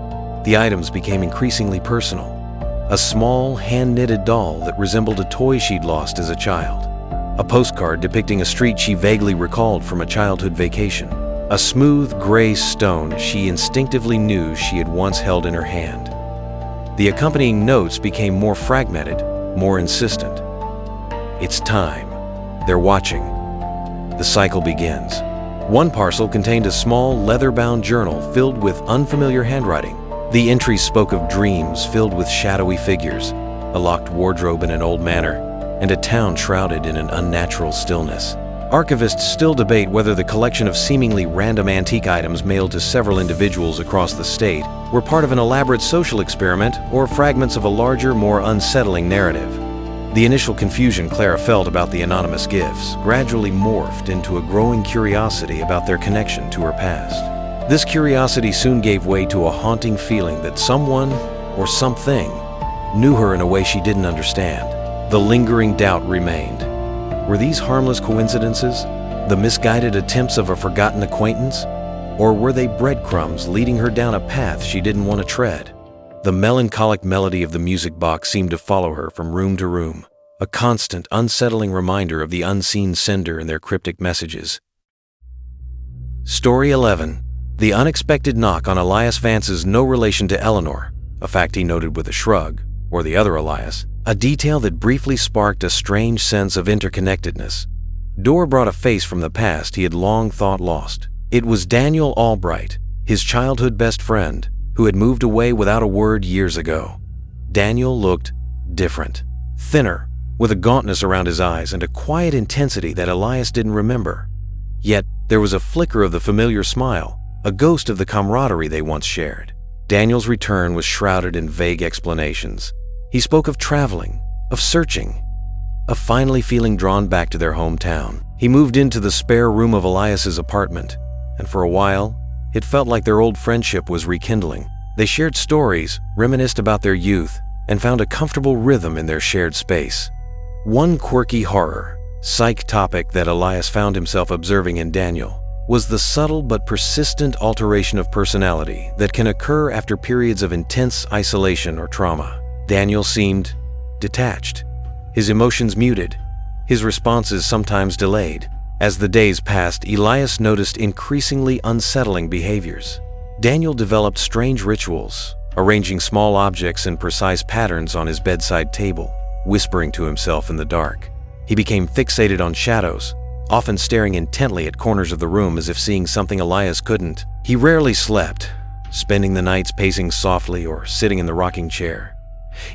The items became increasingly personal. A small, hand-knitted doll that resembled a toy she'd lost as a child. A postcard depicting a street she vaguely recalled from a childhood vacation. A smooth, gray stone she instinctively knew she had once held in her hand. The accompanying notes became more fragmented, more insistent. It's time. They're watching. The cycle begins. One parcel contained a small, leather-bound journal filled with unfamiliar handwriting. The entries spoke of dreams filled with shadowy figures, a locked wardrobe in an old manor, and a town shrouded in an unnatural stillness. Archivists still debate whether the collection of seemingly random antique items mailed to several individuals across the state were part of an elaborate social experiment or fragments of a larger, more unsettling narrative. The initial confusion Clara felt about the anonymous gifts gradually morphed into a growing curiosity about their connection to her past. This curiosity soon gave way to a haunting feeling that someone or something knew her in a way she didn't understand. The lingering doubt remained. Were these harmless coincidences, the misguided attempts of a forgotten acquaintance, or were they breadcrumbs leading her down a path she didn't want to tread? The melancholic melody of the music box seemed to follow her from room to room, a constant, unsettling reminder of the unseen sender and their cryptic messages. Story 11. The unexpected knock on Elias Vance's no relation to Eleanor, a fact he noted with a shrug, or the other Elias, a detail that briefly sparked a strange sense of interconnectedness. Dorr brought a face from the past he had long thought lost. It was Daniel Albright, his childhood best friend, who had moved away without a word years ago. Daniel looked different, thinner, with a gauntness around his eyes and a quiet intensity that Elias didn't remember. Yet there was a flicker of the familiar smile, a ghost of the camaraderie they once shared. Daniel's return was shrouded in vague explanations. He spoke of traveling, of searching, of finally feeling drawn back to their hometown. He moved into the spare room of Elias's apartment, and for a while, it felt like their old friendship was rekindling. They shared stories, reminisced about their youth, and found a comfortable rhythm in their shared space. One quirky horror, psych topic that Elias found himself observing in Daniel was the subtle but persistent alteration of personality that can occur after periods of intense isolation or trauma. Daniel seemed detached, his emotions muted, his responses sometimes delayed. As the days passed, Elias noticed increasingly unsettling behaviors. Daniel developed strange rituals, arranging small objects in precise patterns on his bedside table, whispering to himself in the dark. He became fixated on shadows, often staring intently at corners of the room as if seeing something Elias couldn't. He rarely slept, spending the nights pacing softly or sitting in the rocking chair,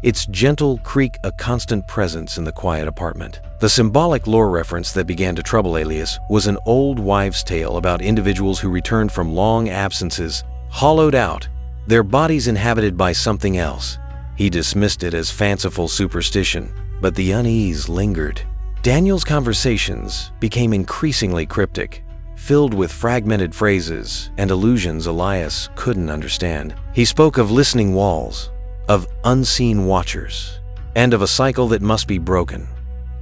its gentle creak a constant presence in the quiet apartment. The symbolic lore reference that began to trouble Elias was an old wives' tale about individuals who returned from long absences, hollowed out, their bodies inhabited by something else. He dismissed it as fanciful superstition, but the unease lingered. Daniel's conversations became increasingly cryptic, filled with fragmented phrases and allusions Elias couldn't understand. He spoke of listening walls, of unseen watchers, and of a cycle that must be broken.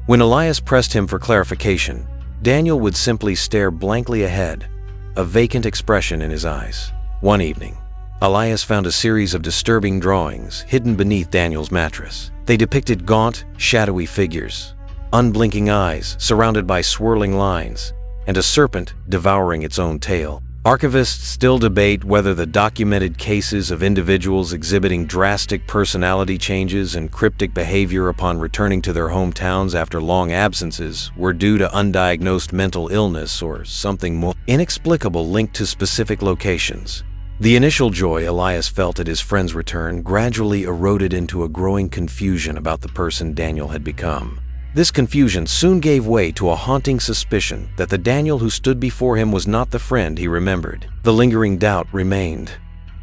When Elias pressed him for clarification, Daniel would simply stare blankly ahead, a vacant expression in his eyes. One evening, Elias found a series of disturbing drawings hidden beneath Daniel's mattress. They depicted gaunt, shadowy figures, unblinking eyes surrounded by swirling lines, and a serpent devouring its own tail. Archivists still debate whether the documented cases of individuals exhibiting drastic personality changes and cryptic behavior upon returning to their hometowns after long absences were due to undiagnosed mental illness or something more inexplicable linked to specific locations. The initial joy Elias felt at his friend's return gradually eroded into a growing confusion about the person Daniel had become. This confusion soon gave way to a haunting suspicion that the Daniel who stood before him was not the friend he remembered. The lingering doubt remained.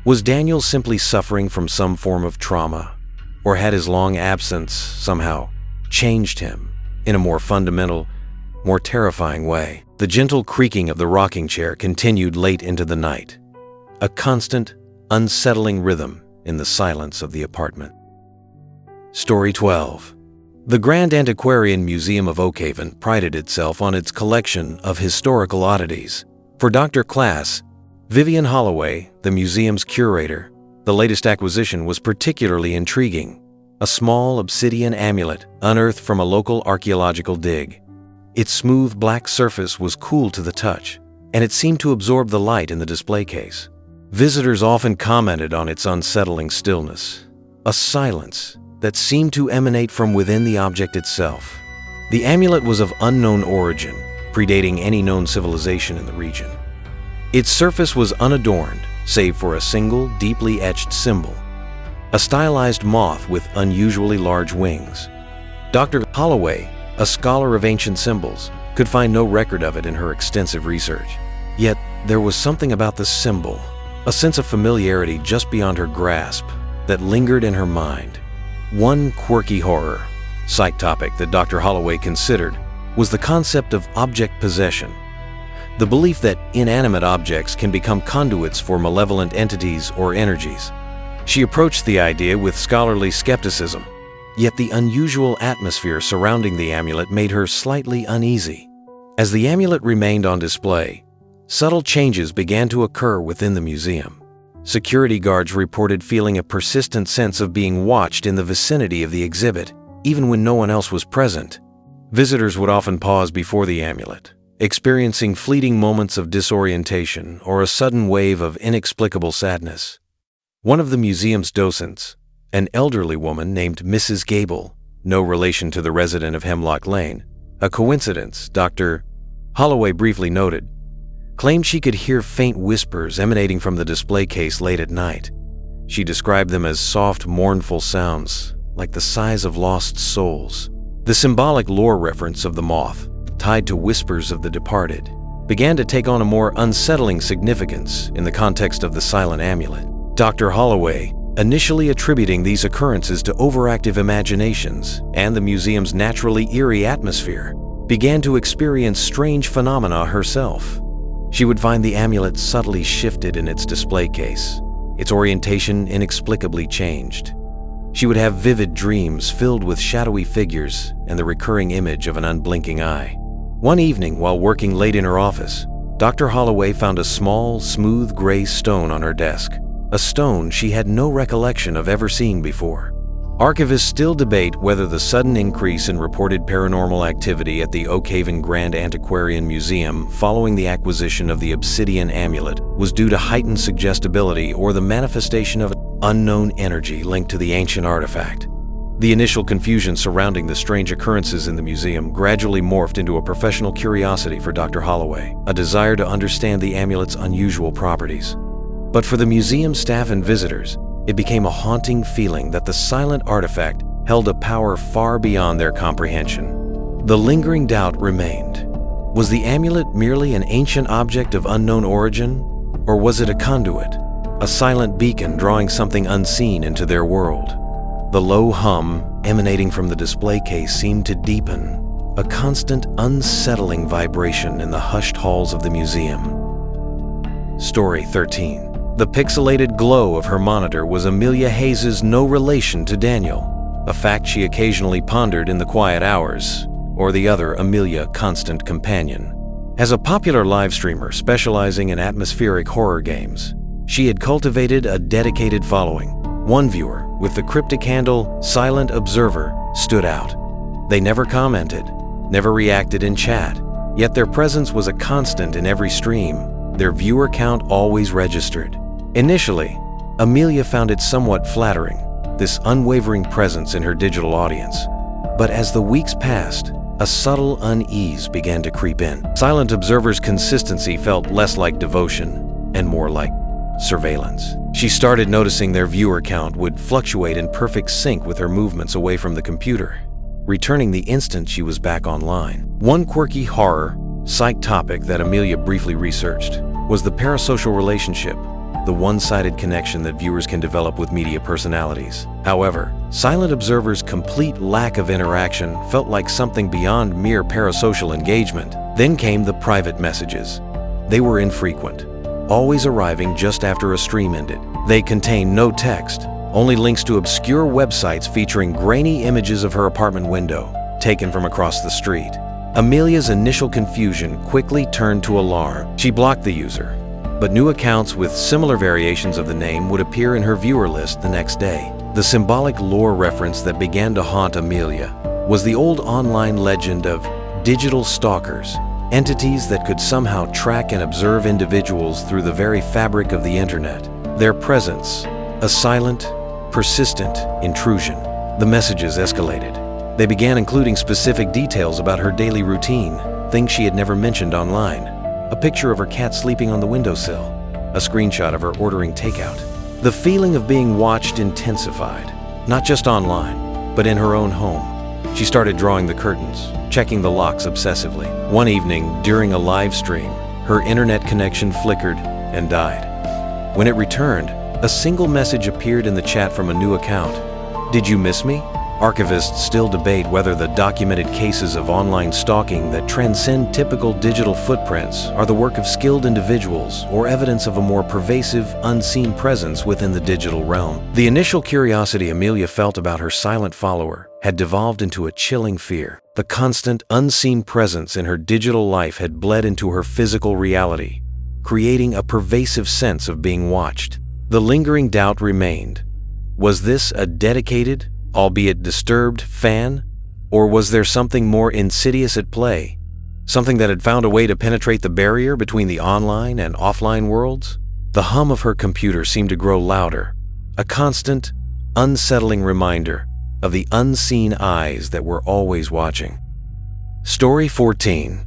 Was Daniel simply suffering from some form of trauma, or had his long absence somehow changed him in a more fundamental, more terrifying way? The gentle creaking of the rocking chair continued late into the night, a constant, unsettling rhythm in the silence of the apartment. Story 12. The Grand Antiquarian Museum of Oakhaven prided itself on its collection of historical oddities. For Dr. Class, Vivian Holloway, the museum's curator, the latest acquisition was particularly intriguing: a small obsidian amulet unearthed from a local archaeological dig. Its smooth black surface was cool to the touch, and it seemed to absorb the light in the display case. Visitors often commented on its unsettling stillness, a silence that seemed to emanate from within the object itself. The amulet was of unknown origin, predating any known civilization in the region. Its surface was unadorned, save for a single, deeply etched symbol, a stylized moth with unusually large wings. Dr. Holloway, a scholar of ancient symbols, could find no record of it in her extensive research. Yet there was something about the symbol, a sense of familiarity just beyond her grasp, that lingered in her mind. One quirky horror, psych topic that Dr. Holloway considered, was the concept of object possession, the belief that inanimate objects can become conduits for malevolent entities or energies. She approached the idea with scholarly skepticism, yet the unusual atmosphere surrounding the amulet made her slightly uneasy. As the amulet remained on display, subtle changes began to occur within the museum. Security guards reported feeling a persistent sense of being watched in the vicinity of the exhibit, even when no one else was present. Visitors would often pause before the amulet, experiencing fleeting moments of disorientation or a sudden wave of inexplicable sadness. One of the museum's docents, an elderly woman named Mrs. Gable, no relation to the resident of Hemlock Lane, a coincidence Dr. Holloway briefly noted, claimed she could hear faint whispers emanating from the display case late at night. She described them as soft, mournful sounds, like the sighs of lost souls. The symbolic lore reference of the moth, tied to whispers of the departed, began to take on a more unsettling significance in the context of the silent amulet. Dr. Holloway, initially attributing these occurrences to overactive imaginations and the museum's naturally eerie atmosphere, began to experience strange phenomena herself. She would find the amulet subtly shifted in its display case, its orientation inexplicably changed. She would have vivid dreams filled with shadowy figures and the recurring image of an unblinking eye. One evening, while working late in her office, Dr. Holloway found a small, smooth gray stone on her desk, a stone she had no recollection of ever seeing before. Archivists still debate whether the sudden increase in reported paranormal activity at the Oak Haven Grand Antiquarian Museum following the acquisition of the obsidian amulet was due to heightened suggestibility or the manifestation of unknown energy linked to the ancient artifact. The initial confusion surrounding the strange occurrences in the museum gradually morphed into a professional curiosity for Dr. Holloway, a desire to understand the amulet's unusual properties. But for the museum staff and visitors, it became a haunting feeling that the silent artifact held a power far beyond their comprehension. The lingering doubt remained. Was the amulet merely an ancient object of unknown origin, or was it a conduit, a silent beacon drawing something unseen into their world? The low hum emanating from the display case seemed to deepen, a constant, unsettling vibration in the hushed halls of the museum. Story 13. The pixelated glow of her monitor was Amelia Hayes's no relation to Daniel, a fact she occasionally pondered in the quiet hours, or the other Amelia constant companion. As a popular live streamer specializing in atmospheric horror games, she had cultivated a dedicated following. One viewer, with the cryptic handle Silent Observer, stood out. They never commented, never reacted in chat, yet their presence was a constant in every stream, their viewer count always registered. Initially, Amelia found it somewhat flattering, this unwavering presence in her digital audience. But as the weeks passed, a subtle unease began to creep in. Silent Observer's consistency felt less like devotion and more like surveillance. She started noticing their viewer count would fluctuate in perfect sync with her movements away from the computer, returning the instant she was back online. One quirky horror, psych topic that Amelia briefly researched was the parasocial relationship, the one-sided connection that viewers can develop with media personalities. However, Silent Observer's complete lack of interaction felt like something beyond mere parasocial engagement. Then came the private messages. They were infrequent, always arriving just after a stream ended. They contained no text, only links to obscure websites featuring grainy images of her apartment window, taken from across the street. Amelia's initial confusion quickly turned to alarm. She blocked the user, but new accounts with similar variations of the name would appear in her viewer list the next day. The symbolic lore reference that began to haunt Amelia was the old online legend of digital stalkers, entities that could somehow track and observe individuals through the very fabric of the internet. Their presence, a silent, persistent intrusion. The messages escalated. They began including specific details about her daily routine, things she had never mentioned online. A picture of her cat sleeping on the windowsill, a screenshot of her ordering takeout. The feeling of being watched intensified, not just online, but in her own home. She started drawing the curtains, checking the locks obsessively. One evening, during a live stream, her internet connection flickered and died. When it returned, a single message appeared in the chat from a new account. "Did you miss me?" Archivists still debate whether the documented cases of online stalking that transcend typical digital footprints are the work of skilled individuals or evidence of a more pervasive, unseen presence within the digital realm. The initial curiosity Amelia felt about her silent follower had devolved into a chilling fear. The constant, unseen presence in her digital life had bled into her physical reality, creating a pervasive sense of being watched. The lingering doubt remained. Was this a dedicated, albeit disturbed, fan? Or was there something more insidious at play? Something that had found a way to penetrate the barrier between the online and offline worlds? The hum of her computer seemed to grow louder, a constant, unsettling reminder of the unseen eyes that were always watching. Story 14.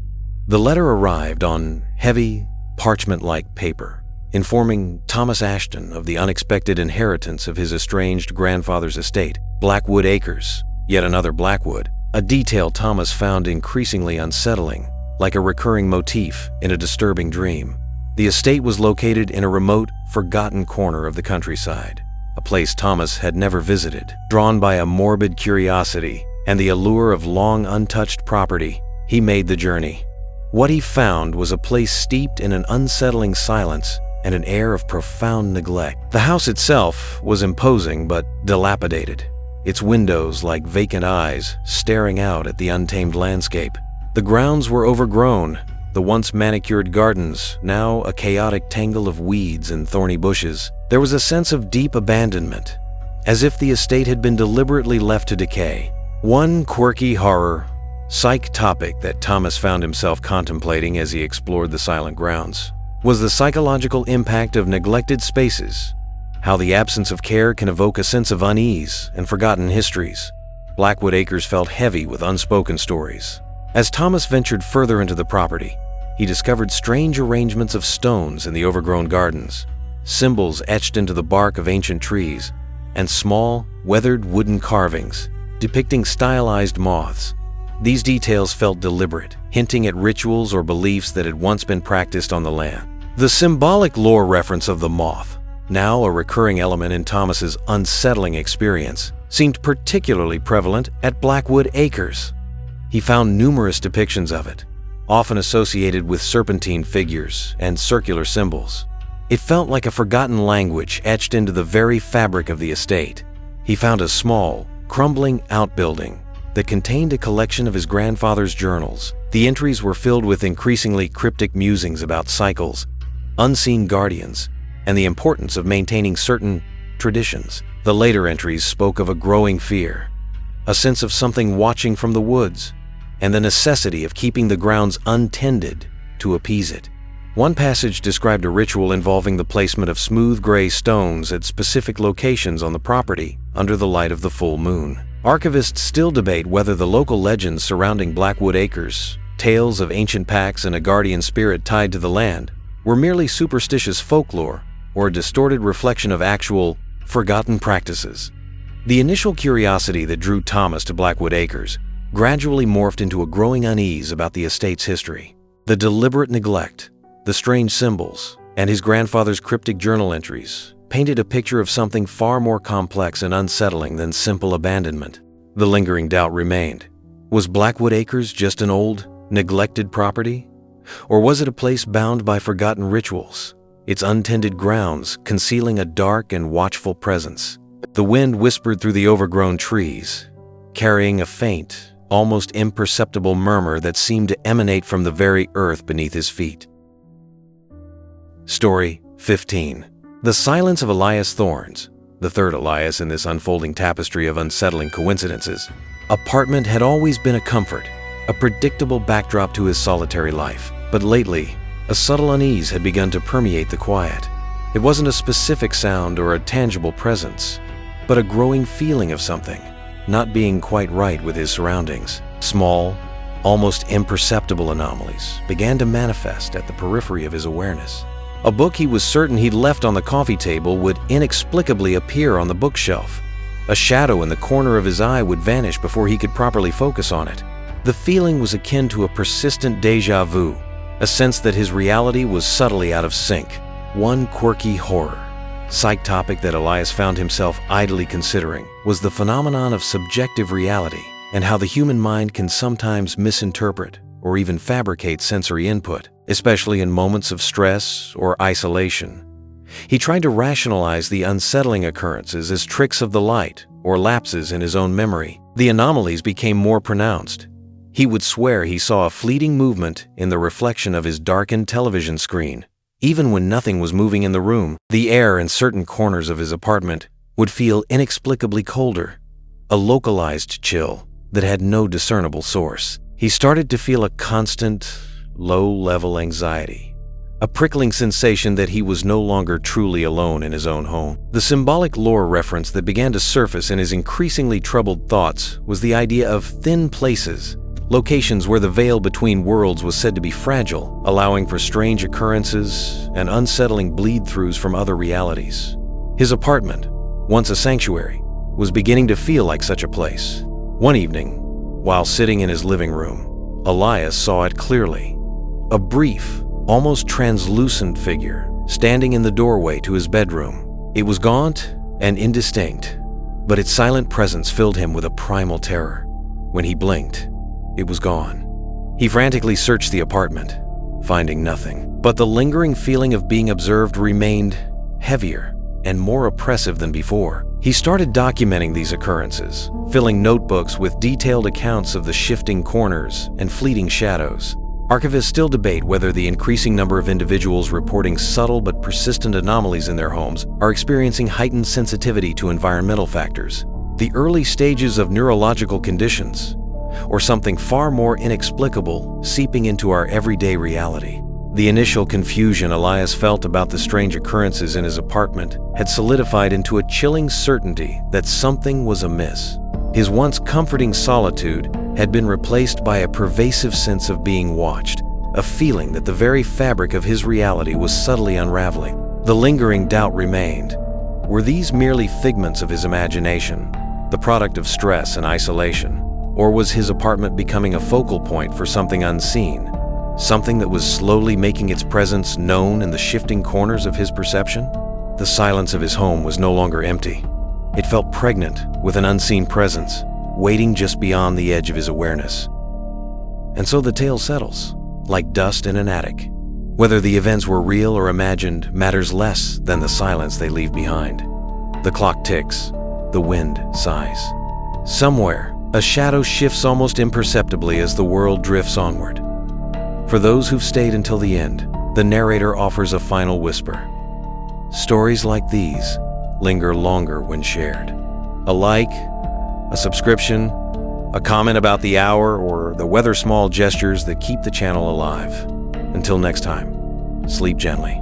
The letter arrived on heavy, parchment-like paper, informing Thomas Ashton of the unexpected inheritance of his estranged grandfather's estate, Blackwood Acres, yet another Blackwood, a detail Thomas found increasingly unsettling, like a recurring motif in a disturbing dream. The estate was located in a remote, forgotten corner of the countryside, a place Thomas had never visited. Drawn by a morbid curiosity and the allure of long untouched property, he made the journey. What he found was a place steeped in an unsettling silence and an air of profound neglect. The house itself was imposing but dilapidated, its windows like vacant eyes staring out at the untamed landscape. The grounds were overgrown, the once manicured gardens now a chaotic tangle of weeds and thorny bushes. There was a sense of deep abandonment, as if the estate had been deliberately left to decay. One quirky psych topic that Thomas found himself contemplating as he explored the silent grounds was the psychological impact of neglected spaces, how the absence of care can evoke a sense of unease and forgotten histories. Blackwood Acres felt heavy with unspoken stories. As Thomas ventured further into the property, he discovered strange arrangements of stones in the overgrown gardens, symbols etched into the bark of ancient trees, and small, weathered wooden carvings depicting stylized moths. These details felt deliberate, hinting at rituals or beliefs that had once been practiced on the land. The symbolic lore reference of the moth, now a recurring element in Thomas's unsettling experience, seemed particularly prevalent at Blackwood Acres. He found numerous depictions of it, often associated with serpentine figures and circular symbols. It felt like a forgotten language etched into the very fabric of the estate. He found a small, crumbling outbuilding that contained a collection of his grandfather's journals. The entries were filled with increasingly cryptic musings about cycles, unseen guardians, and the importance of maintaining certain traditions. The later entries spoke of a growing fear, a sense of something watching from the woods, and the necessity of keeping the grounds untended to appease it. One passage described a ritual involving the placement of smooth gray stones at specific locations on the property under the light of the full moon. Archivists still debate whether the local legends surrounding Blackwood Acres, tales of ancient pacts and a guardian spirit tied to the land, were merely superstitious folklore or a distorted reflection of actual, forgotten practices. The initial curiosity that drew Thomas to Blackwood Acres gradually morphed into a growing unease about the estate's history. The deliberate neglect, the strange symbols, and his grandfather's cryptic journal entries painted a picture of something far more complex and unsettling than simple abandonment. The lingering doubt remained. Was Blackwood Acres just an old, neglected property? Or was it a place bound by forgotten rituals, its untended grounds concealing a dark and watchful presence? The wind whispered through the overgrown trees, carrying a faint, almost imperceptible murmur that seemed to emanate from the very earth beneath his feet. Story 15. The Silence of Elias Thorne's, the third Elias in this unfolding tapestry of unsettling coincidences. Apartment had always been a comfort, a predictable backdrop to his solitary life. But lately, a subtle unease had begun to permeate the quiet. It wasn't a specific sound or a tangible presence, but a growing feeling of something not being quite right with his surroundings. Small, almost imperceptible anomalies began to manifest at the periphery of his awareness. A book he was certain he'd left on the coffee table would inexplicably appear on the bookshelf. A shadow in the corner of his eye would vanish before he could properly focus on it. The feeling was akin to a persistent déjà vu, a sense that his reality was subtly out of sync. One quirky psych topic that Elias found himself idly considering was the phenomenon of subjective reality and how the human mind can sometimes misinterpret or even fabricate sensory input, especially in moments of stress or isolation. He tried to rationalize the unsettling occurrences as tricks of the light or lapses in his own memory. The anomalies became more pronounced. He would swear he saw a fleeting movement in the reflection of his darkened television screen. Even when nothing was moving in the room, the air in certain corners of his apartment would feel inexplicably colder, a localized chill that had no discernible source. He started to feel a constant, low-level anxiety, a prickling sensation that he was no longer truly alone in his own home. The symbolic lore reference that began to surface in his increasingly troubled thoughts was the idea of thin places, locations where the veil between worlds was said to be fragile, allowing for strange occurrences and unsettling bleed-throughs from other realities. His apartment, once a sanctuary, was beginning to feel like such a place. One evening, while sitting in his living room, Elias saw it clearly. A brief, almost translucent figure standing in the doorway to his bedroom. It was gaunt and indistinct, but its silent presence filled him with a primal terror. When he blinked, it was gone. He frantically searched the apartment, finding nothing. But the lingering feeling of being observed remained heavier and more oppressive than before. He started documenting these occurrences, filling notebooks with detailed accounts of the shifting corners and fleeting shadows. Archivists still debate whether the increasing number of individuals reporting subtle but persistent anomalies in their homes are experiencing heightened sensitivity to environmental factors, the early stages of neurological conditions, or something far more inexplicable seeping into our everyday reality. The initial confusion Elias felt about the strange occurrences in his apartment had solidified into a chilling certainty that something was amiss. His once comforting solitude had been replaced by a pervasive sense of being watched, a feeling that the very fabric of his reality was subtly unraveling. The lingering doubt remained. Were these merely figments of his imagination, the product of stress and isolation, or was his apartment becoming a focal point for something unseen? Something that was slowly making its presence known in the shifting corners of his perception? The silence of his home was no longer empty. It felt pregnant with an unseen presence, waiting just beyond the edge of his awareness. And so the tale settles, like dust in an attic. Whether the events were real or imagined matters less than the silence they leave behind. The clock ticks, the wind sighs. Somewhere, a shadow shifts almost imperceptibly as the world drifts onward. For those who've stayed until the end, the narrator offers a final whisper. Stories like these linger longer when shared. A like, a subscription, a comment about the hour, or the whether small gestures that keep the channel alive. Until next time, sleep gently.